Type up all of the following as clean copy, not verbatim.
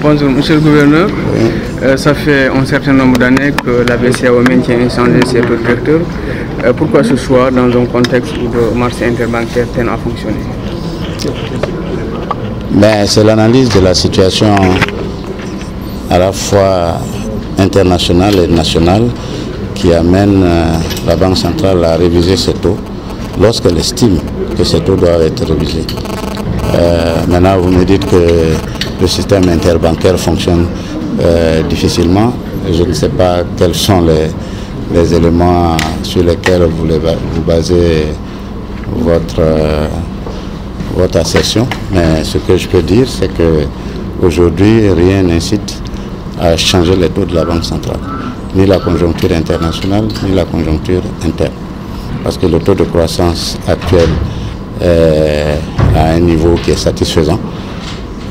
Bonjour, monsieur le gouverneur. Ça fait un certain nombre d'années que la BCEAO maintient inchangé ses taux directeurs. Pourquoi ce choix dans un contexte où le marché interbancaire peine à fonctionner? C'est l'analyse de la situation à la fois internationale et nationale qui amène la Banque centrale à réviser ses taux lorsqu'elle estime que ces taux doivent être révisés. Maintenant, vous me dites que le système interbancaire fonctionne difficilement. Je ne sais pas quels sont les éléments sur lesquels vous basez votre assertion. Mais ce que je peux dire, c'est qu'aujourd'hui, rien n'incite à changer les taux de la Banque centrale. Ni la conjoncture internationale, ni la conjoncture interne. Parce que le taux de croissance actuel est à un niveau qui est satisfaisant.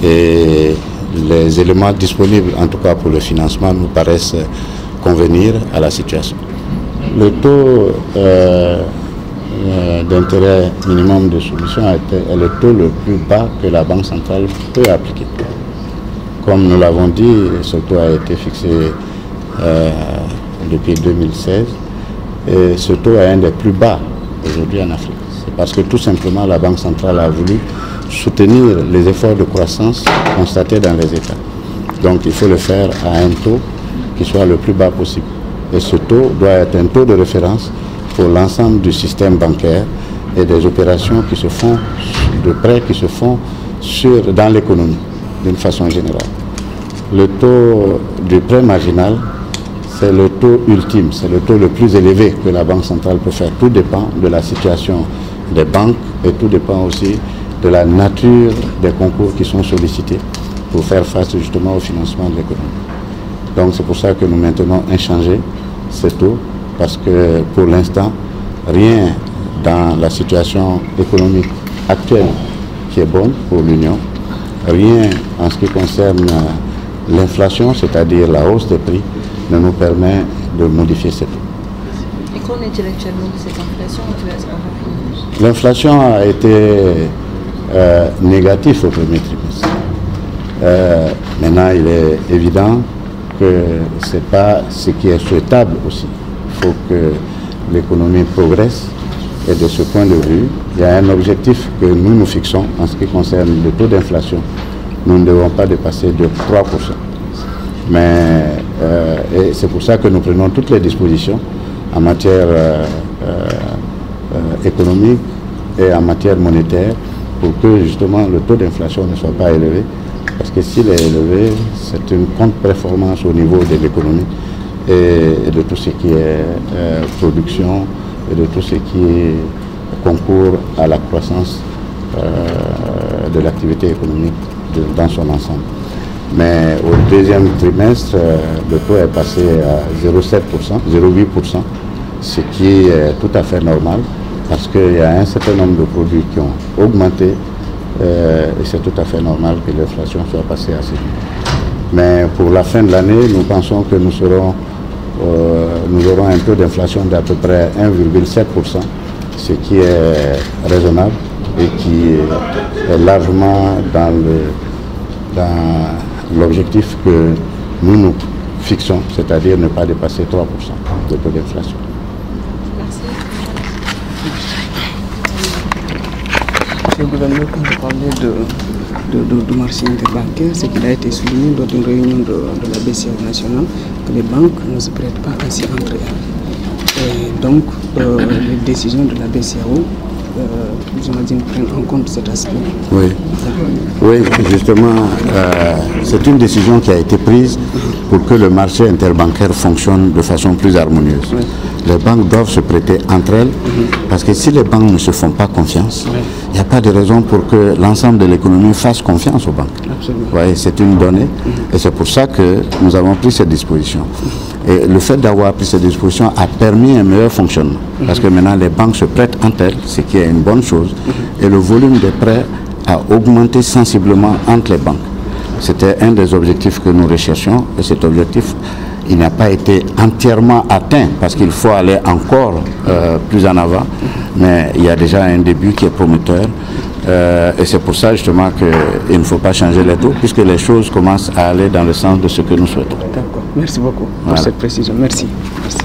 Et les éléments disponibles, en tout cas pour le financement, nous paraissent convenir à la situation. Le taux d'intérêt minimum de solution est le taux le plus bas que la Banque centrale peut appliquer. Comme nous l'avons dit, ce taux a été fixé depuis 2016 et ce taux est un des plus bas aujourd'hui en Afrique. C'est parce que tout simplement la Banque centrale a voulu soutenir les efforts de croissance constatés dans les États. Donc il faut le faire à un taux qui soit le plus bas possible. Et ce taux doit être un taux de référence pour l'ensemble du système bancaire et des opérations qui se font, de prêts qui se font dans l'économie d'une façon générale. Le taux du prêt marginal, c'est le taux ultime, c'est le taux le plus élevé que la Banque centrale peut faire. Tout dépend de la situation des banques et tout dépend aussi de la nature des concours qui sont sollicités pour faire face justement au financement de l'économie. Donc c'est pour ça que nous maintenons inchangé ces taux, parce que pour l'instant, rien dans la situation économique actuelle qui est bonne pour l'Union, rien en ce qui concerne l'inflation, c'est-à-dire la hausse des prix, ne nous permet de modifier ces taux. Et qu'en est-il actuellement de cette inflation? L'inflation a été négative au premier trimestre. Maintenant, il est évident que ce n'est pas ce qui est souhaitable aussi. Il faut que l'économie progresse et de ce point de vue, il y a un objectif que nous nous fixons en ce qui concerne le taux d'inflation. Nous ne devons pas dépasser de 3%. Mais c'est pour ça que nous prenons toutes les dispositions en matière économique et en matière monétaire pour que justement le taux d'inflation ne soit pas élevé. Parce que s'il est élevé, c'est une contre-performance au niveau de l'économie et de tout ce qui est production et de tout ce qui concourt à la croissance de l'activité économique dans son ensemble. Mais au deuxième trimestre, le taux est passé à 0,7%, 0,8%, ce qui est tout à fait normal parce qu'il y a un certain nombre de produits qui ont augmenté et c'est tout à fait normal que l'inflation soit passée à ce niveau. Mais pour la fin de l'année, nous pensons que nous aurons un taux d'inflation d'à peu près 1,7%, ce qui est raisonnable et qui est largement dans l'objectif que nous nous fixons, c'est-à-dire ne pas dépasser 3% de taux d'inflation. Monsieur le gouverneur, quand vous parlez du marché interbancaire, c'est qu'il a été souligné lors d'une réunion de la BCEAO nationale que les banques ne se prêtent pas ainsi entre elles. Et donc, les décisions de la BCEAO, j'imagine, prennent en compte cet aspect. Oui, oui, justement, c'est une décision qui a été prise pour que le marché interbancaire fonctionne de façon plus harmonieuse. Oui. Les banques doivent se prêter entre elles parce que si les banques ne se font pas confiance, il n'y a pas de raison pour que l'ensemble de l'économie fasse confiance aux banques. Ouais, c'est une donnée et c'est pour ça que nous avons pris cette disposition. Et le fait d'avoir pris cette disposition a permis un meilleur fonctionnement parce que maintenant les banques se prêtent entre elles, ce qui est une bonne chose, et le volume des prêts a augmenté sensiblement entre les banques. C'était un des objectifs que nous recherchions et cet objectif, il n'a pas été entièrement atteint parce qu'il faut aller encore plus en avant, mais il y a déjà un début qui est prometteur Et c'est pour ça justement qu'il ne faut pas changer les taux, puisque les choses commencent à aller dans le sens de ce que nous souhaitons. D'accord. Merci beaucoup pour cette précision. Merci. Merci.